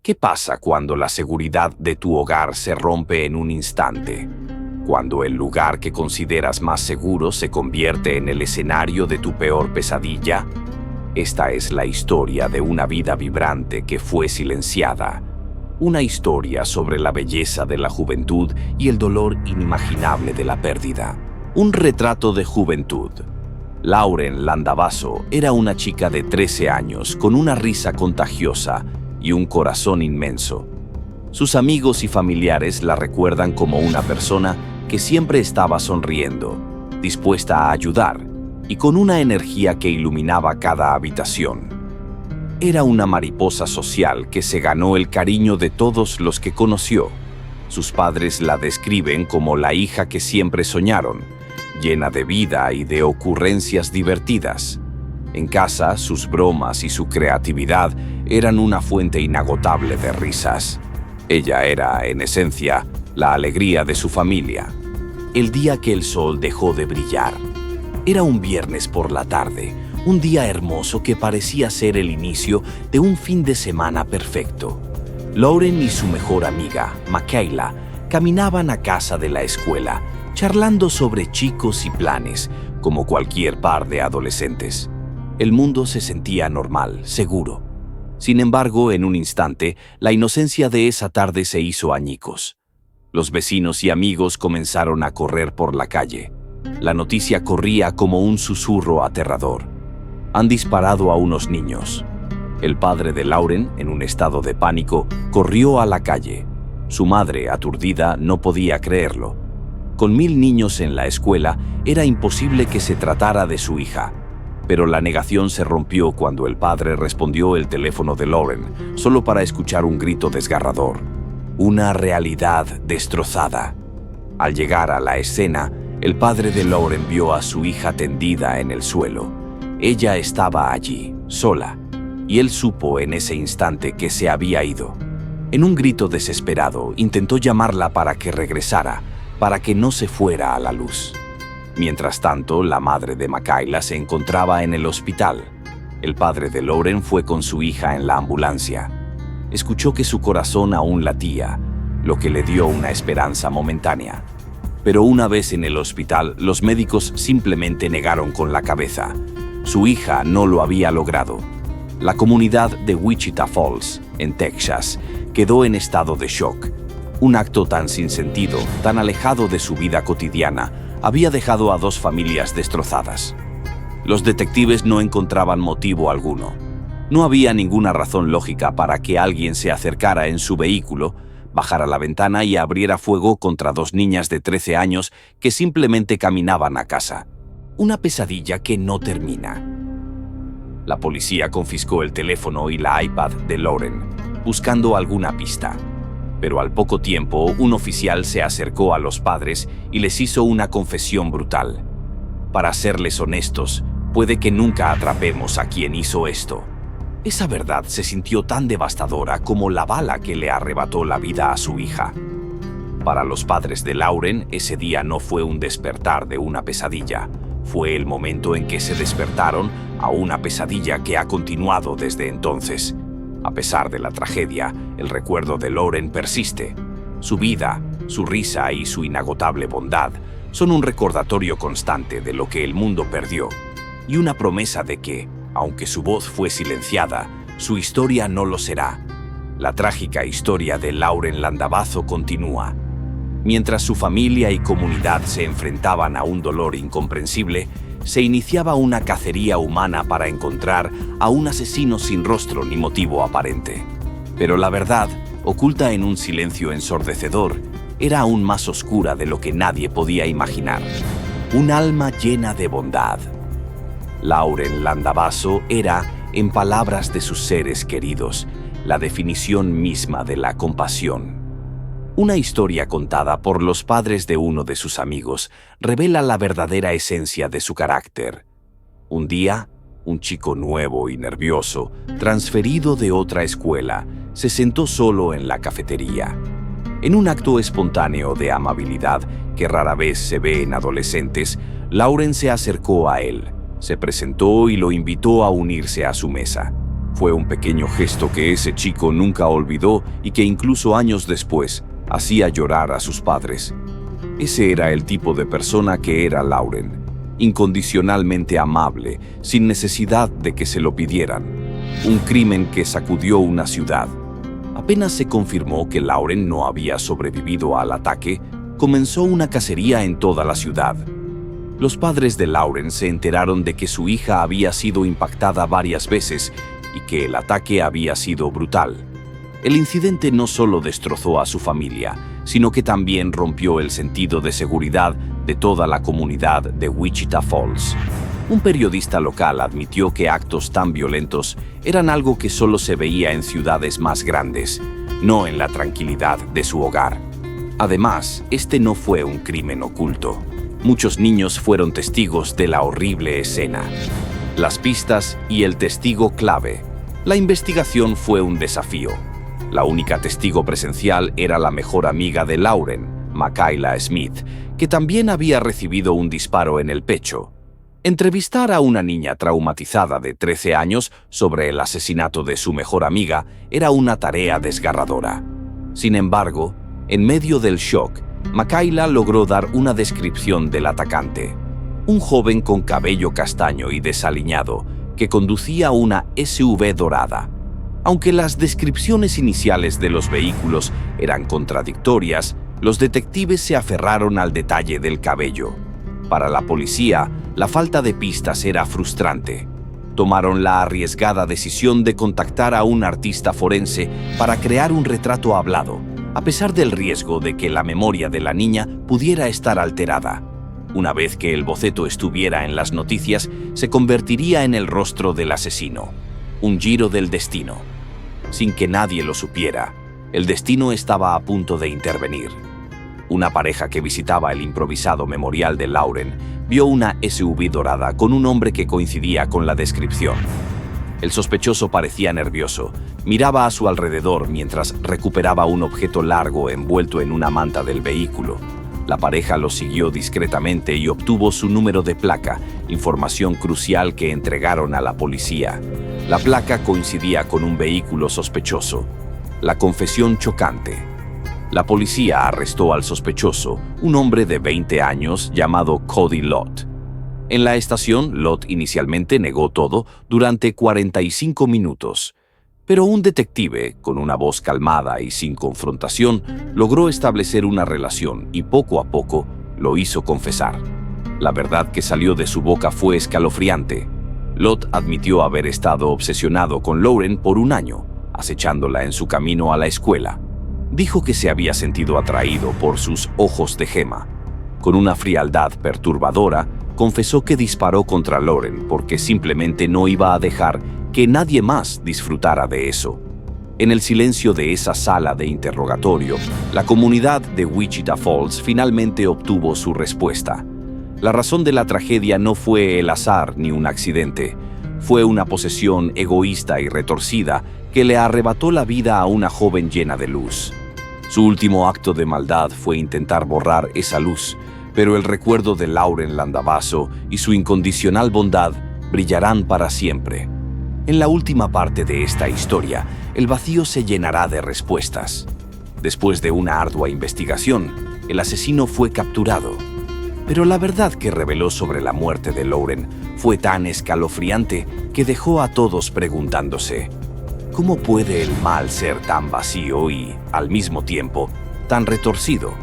¿Qué pasa cuando la seguridad de tu hogar se rompe en un instante? Cuando el lugar que consideras más seguro se convierte en el escenario de tu peor pesadilla. Esta es la historia de una vida vibrante que fue silenciada. Una historia sobre la belleza de la juventud y el dolor inimaginable de la pérdida. Un retrato de juventud. Lauren Landavazo era una chica de 13 años con una risa contagiosa y un corazón inmenso. Sus amigos y familiares la recuerdan como una persona que siempre estaba sonriendo, dispuesta a ayudar y con una energía que iluminaba cada habitación. Era una mariposa social que se ganó el cariño de todos los que conoció. Sus padres la describen como la hija que siempre soñaron, llena de vida y de ocurrencias divertidas. En casa, sus bromas y su creatividad eran una fuente inagotable de risas. Ella era, en esencia, la alegría de su familia. El día que el sol dejó de brillar. Era un viernes por la tarde, un día hermoso que parecía ser el inicio de un fin de semana perfecto. Lauren y su mejor amiga, Makayla, caminaban a casa de la escuela, charlando sobre chicos y planes, como cualquier par de adolescentes. El mundo se sentía normal, seguro. Sin embargo, en un instante, la inocencia de esa tarde se hizo añicos. Los vecinos y amigos comenzaron a correr por la calle. La noticia corría como un susurro aterrador. Han disparado a unos niños. El padre de Lauren, en un estado de pánico, corrió a la calle. Su madre, aturdida, no podía creerlo. Con 1000 niños en la escuela, era imposible que se tratara de su hija. Pero la negación se rompió cuando el padre respondió el teléfono de Lauren, solo para escuchar un grito desgarrador. Una realidad destrozada. Al llegar a la escena, el padre de Lauren vio a su hija tendida en el suelo. Ella estaba allí, sola, y él supo en ese instante que se había ido. En un grito desesperado, intentó llamarla para que regresara, para que no se fuera a la luz. Mientras tanto, la madre de Makayla se encontraba en el hospital. El padre de Lauren fue con su hija en la ambulancia. Escuchó que su corazón aún latía, lo que le dio una esperanza momentánea. Pero una vez en el hospital, los médicos simplemente negaron con la cabeza. Su hija no lo había logrado. La comunidad de Wichita Falls, en Texas, quedó en estado de shock. Un acto tan sin sentido, tan alejado de su vida cotidiana, había dejado a 2 familias destrozadas. Los detectives no encontraban motivo alguno. No había ninguna razón lógica para que alguien se acercara en su vehículo, bajara la ventana y abriera fuego contra 2 niñas de 13 años que simplemente caminaban a casa. Una pesadilla que no termina. La policía confiscó el teléfono y la iPad de Lauren, buscando alguna pista. Pero al poco tiempo, un oficial se acercó a los padres y les hizo una confesión brutal. Para serles honestos, puede que nunca atrapemos a quien hizo esto. Esa verdad se sintió tan devastadora como la bala que le arrebató la vida a su hija. Para los padres de Lauren, ese día no fue un despertar de una pesadilla. Fue el momento en que se despertaron a una pesadilla que ha continuado desde entonces. A pesar de la tragedia, el recuerdo de Lauren persiste. Su vida, su risa y su inagotable bondad son un recordatorio constante de lo que el mundo perdió y una promesa de que, aunque su voz fue silenciada, su historia no lo será. La trágica historia de Lauren Landavazo continúa. Mientras su familia y comunidad se enfrentaban a un dolor incomprensible, se iniciaba una cacería humana para encontrar a un asesino sin rostro ni motivo aparente. Pero la verdad, oculta en un silencio ensordecedor, era aún más oscura de lo que nadie podía imaginar. Un alma llena de bondad. Lauren Landavazo era, en palabras de sus seres queridos, la definición misma de la compasión. Una historia contada por los padres de uno de sus amigos revela la verdadera esencia de su carácter. Un día, un chico nuevo y nervioso, transferido de otra escuela, se sentó solo en la cafetería. En un acto espontáneo de amabilidad que rara vez se ve en adolescentes, Lauren se acercó a él, se presentó y lo invitó a unirse a su mesa. Fue un pequeño gesto que ese chico nunca olvidó y que incluso años después hacía llorar a sus padres. Ese era el tipo de persona que era Lauren, incondicionalmente amable, sin necesidad de que se lo pidieran. Un crimen que sacudió una ciudad. Apenas se confirmó que Lauren no había sobrevivido al ataque, comenzó una cacería en toda la ciudad. Los padres de Lauren se enteraron de que su hija había sido impactada varias veces y que el ataque había sido brutal. El incidente no solo destrozó a su familia, sino que también rompió el sentido de seguridad de toda la comunidad de Wichita Falls. Un periodista local admitió que actos tan violentos eran algo que solo se veía en ciudades más grandes, no en la tranquilidad de su hogar. Además, este no fue un crimen oculto. Muchos niños fueron testigos de la horrible escena. Las pistas y el testigo clave. La investigación fue un desafío. La única testigo presencial era la mejor amiga de Lauren, Makayla Smith, que también había recibido un disparo en el pecho. Entrevistar a una niña traumatizada de 13 años sobre el asesinato de su mejor amiga era una tarea desgarradora. Sin embargo, en medio del shock, Makayla logró dar una descripción del atacante. Un joven con cabello castaño y desaliñado que conducía una SUV dorada. Aunque las descripciones iniciales de los vehículos eran contradictorias, los detectives se aferraron al detalle del cabello. Para la policía, la falta de pistas era frustrante. Tomaron la arriesgada decisión de contactar a un artista forense para crear un retrato hablado, a pesar del riesgo de que la memoria de la niña pudiera estar alterada. Una vez que el boceto estuviera en las noticias, se convertiría en el rostro del asesino. Un giro del destino. Sin que nadie lo supiera, el destino estaba a punto de intervenir. Una pareja que visitaba el improvisado memorial de Lauren vio una SUV dorada con un hombre que coincidía con la descripción. El sospechoso parecía nervioso. Miraba a su alrededor mientras recuperaba un objeto largo envuelto en una manta del vehículo. La pareja lo siguió discretamente y obtuvo su número de placa, información crucial que entregaron a la policía. La placa coincidía con un vehículo sospechoso. La confesión chocante. La policía arrestó al sospechoso, un hombre de 20 años llamado Cody Lott. En la estación, Lott inicialmente negó todo durante 45 minutos. Pero un detective, con una voz calmada y sin confrontación, logró establecer una relación y poco a poco lo hizo confesar. La verdad que salió de su boca fue escalofriante. Lott admitió haber estado obsesionado con Lauren por un año, acechándola en su camino a la escuela. Dijo que se había sentido atraído por sus ojos de gema. Con una frialdad perturbadora, confesó que disparó contra Lauren porque simplemente no iba a dejar que nadie más disfrutara de eso. En el silencio de esa sala de interrogatorio, la comunidad de Wichita Falls finalmente obtuvo su respuesta. La razón de la tragedia no fue el azar ni un accidente. Fue una posesión egoísta y retorcida que le arrebató la vida a una joven llena de luz. Su último acto de maldad fue intentar borrar esa luz, pero el recuerdo de Lauren Landavazo y su incondicional bondad brillarán para siempre. En la última parte de esta historia, el vacío se llenará de respuestas. Después de una ardua investigación, el asesino fue capturado. Pero la verdad que reveló sobre la muerte de Lauren fue tan escalofriante que dejó a todos preguntándose: ¿cómo puede el mal ser tan vacío y, al mismo tiempo, tan retorcido?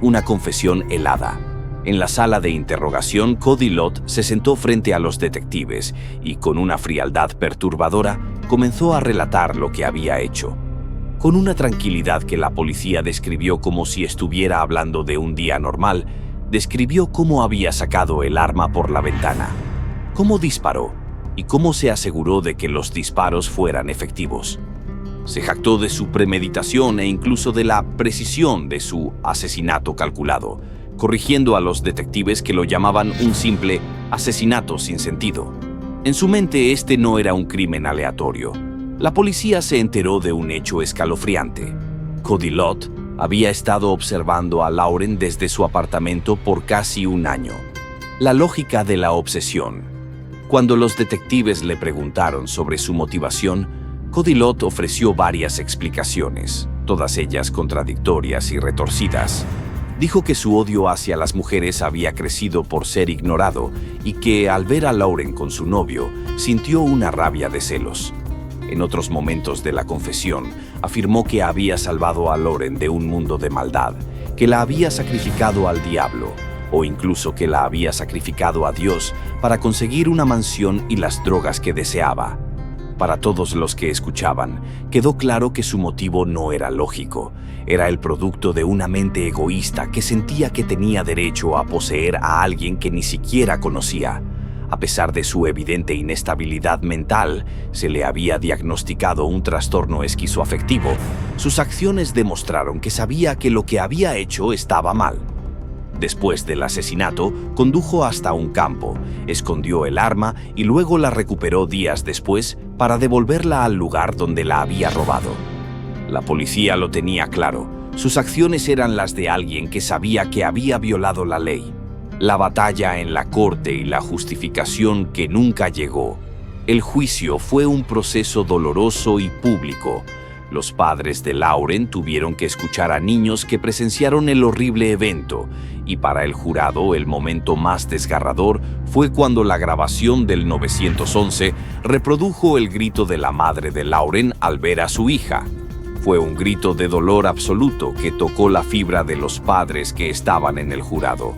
Una confesión helada. En la sala de interrogación, Cody Lott se sentó frente a los detectives y, con una frialdad perturbadora, comenzó a relatar lo que había hecho. Con una tranquilidad que la policía describió como si estuviera hablando de un día normal, describió cómo había sacado el arma por la ventana, cómo disparó y cómo se aseguró de que los disparos fueran efectivos. Se jactó de su premeditación e incluso de la precisión de su asesinato calculado, corrigiendo a los detectives que lo llamaban un simple asesinato sin sentido. En su mente, este no era un crimen aleatorio. La policía se enteró de un hecho escalofriante. Cody Lott había estado observando a Lauren desde su apartamento por casi un año. La lógica de la obsesión. Cuando los detectives le preguntaron sobre su motivación, Cody Lott ofreció varias explicaciones, todas ellas contradictorias y retorcidas. Dijo que su odio hacia las mujeres había crecido por ser ignorado y que, al ver a Lauren con su novio, sintió una rabia de celos. En otros momentos de la confesión, afirmó que había salvado a Lauren de un mundo de maldad, que la había sacrificado al diablo, o incluso que la había sacrificado a Dios para conseguir una mansión y las drogas que deseaba. Para todos los que escuchaban, quedó claro que su motivo no era lógico. Era el producto de una mente egoísta que sentía que tenía derecho a poseer a alguien que ni siquiera conocía. A pesar de su evidente inestabilidad mental, se le había diagnosticado un trastorno esquizoafectivo. Sus acciones demostraron que sabía que lo que había hecho estaba mal. Después del asesinato, condujo hasta un campo, escondió el arma y luego la recuperó días después para devolverla al lugar donde la había robado. La policía lo tenía claro. Sus acciones eran las de alguien que sabía que había violado la ley. La batalla en la corte y la justificación que nunca llegó. El juicio fue un proceso doloroso y público. Los padres de Lauren tuvieron que escuchar a niños que presenciaron el horrible evento, y para el jurado el momento más desgarrador fue cuando la grabación del 911 reprodujo el grito de la madre de Lauren al ver a su hija. Fue un grito de dolor absoluto que tocó la fibra de los padres que estaban en el jurado.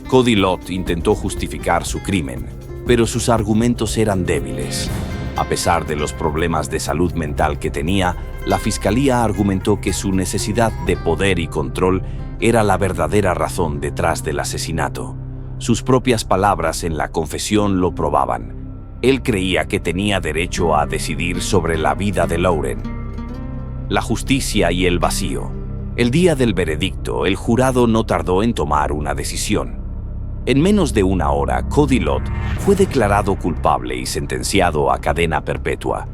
Cody Lott intentó justificar su crimen, pero sus argumentos eran débiles. A pesar de los problemas de salud mental que tenía, la fiscalía argumentó que su necesidad de poder y control era la verdadera razón detrás del asesinato. Sus propias palabras en la confesión lo probaban. Él creía que tenía derecho a decidir sobre la vida de Lauren. La justicia y el vacío. El día del veredicto, el jurado no tardó en tomar una decisión. En menos de una hora, Cody Lott fue declarado culpable y sentenciado a cadena perpetua.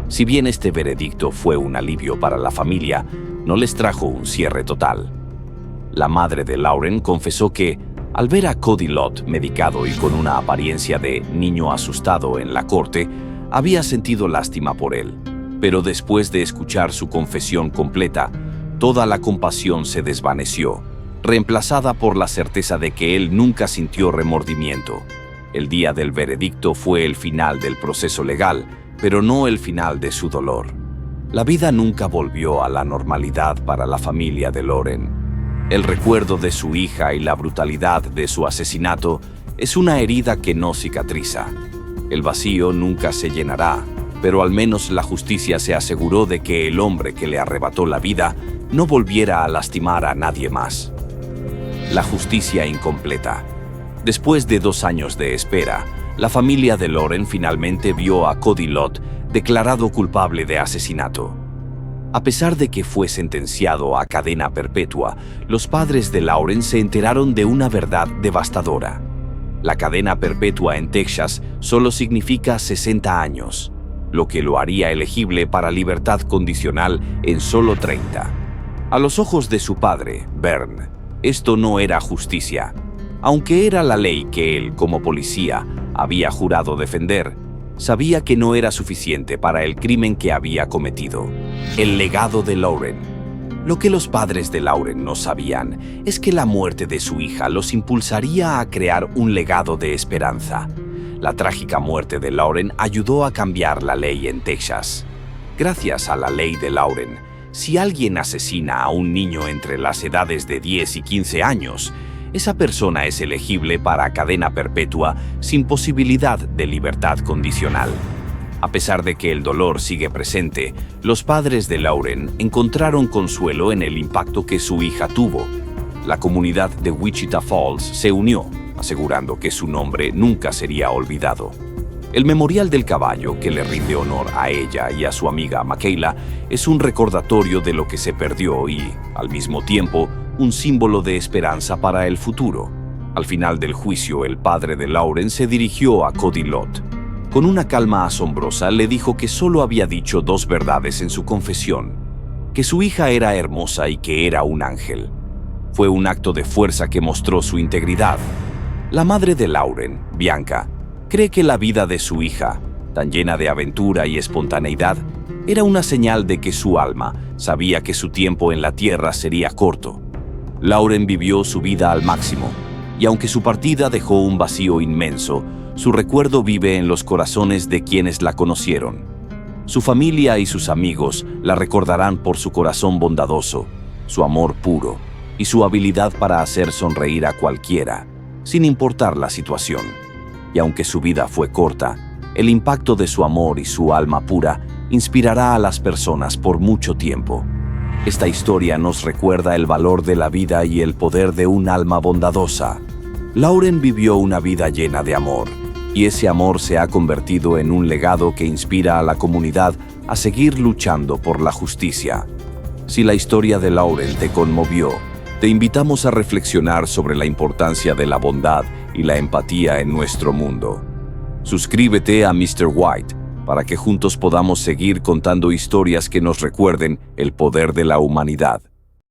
Si bien este veredicto fue un alivio para la familia, no les trajo un cierre total. La madre de Lauren confesó que, al ver a Cody Lott medicado y con una apariencia de niño asustado en la corte, había sentido lástima por él. Pero después de escuchar su confesión completa, toda la compasión se desvaneció, reemplazada por la certeza de que él nunca sintió remordimiento. El día del veredicto fue el final del proceso legal, pero no el final de su dolor. La vida nunca volvió a la normalidad para la familia de Lauren. El recuerdo de su hija y la brutalidad de su asesinato es una herida que no cicatriza. El vacío nunca se llenará, pero al menos la justicia se aseguró de que el hombre que le arrebató la vida no volviera a lastimar a nadie más. La justicia incompleta. Después de 2 años de espera, la familia de Lauren finalmente vio a Cody Lott declarado culpable de asesinato. A pesar de que fue sentenciado a cadena perpetua, los padres de Lauren se enteraron de una verdad devastadora. La cadena perpetua en Texas solo significa 60 años, lo que lo haría elegible para libertad condicional en solo 30. A los ojos de su padre, Vern, esto no era justicia. Aunque era la ley que él, como policía, había jurado defender, sabía que no era suficiente para el crimen que había cometido. El legado de Lauren. Lo que los padres de Lauren no sabían es que la muerte de su hija los impulsaría a crear un legado de esperanza. La trágica muerte de Lauren ayudó a cambiar la ley en Texas. Gracias a la ley de Lauren, si alguien asesina a un niño entre las edades de 10 y 15 años, esa persona es elegible para cadena perpetua sin posibilidad de libertad condicional. A pesar de que el dolor sigue presente, los padres de Lauren encontraron consuelo en el impacto que su hija tuvo. La comunidad de Wichita Falls se unió, asegurando que su nombre nunca sería olvidado. El Memorial del Caballo, que le rinde honor a ella y a su amiga Makayla, es un recordatorio de lo que se perdió y, al mismo tiempo, un símbolo de esperanza para el futuro. Al final del juicio, el padre de Lauren se dirigió a Cody Lott. Con una calma asombrosa, le dijo que solo había dicho 2 verdades en su confesión: que su hija era hermosa y que era un ángel. Fue un acto de fuerza que mostró su integridad. La madre de Lauren, Bianca, Cree que la vida de su hija, tan llena de aventura y espontaneidad, era una señal de que su alma sabía que su tiempo en la tierra sería corto. Lauren vivió su vida al máximo, y aunque su partida dejó un vacío inmenso, su recuerdo vive en los corazones de quienes la conocieron. Su familia y sus amigos la recordarán por su corazón bondadoso, su amor puro y su habilidad para hacer sonreír a cualquiera, sin importar la situación. Y aunque su vida fue corta, el impacto de su amor y su alma pura inspirará a las personas por mucho tiempo. Esta historia nos recuerda el valor de la vida y el poder de un alma bondadosa. Lauren vivió una vida llena de amor, y ese amor se ha convertido en un legado que inspira a la comunidad a seguir luchando por la justicia. Si la historia de Lauren te conmovió, te invitamos a reflexionar sobre la importancia de la bondad y la empatía en nuestro mundo. Suscríbete a Mr. White para que juntos podamos seguir contando historias que nos recuerden el poder de la humanidad.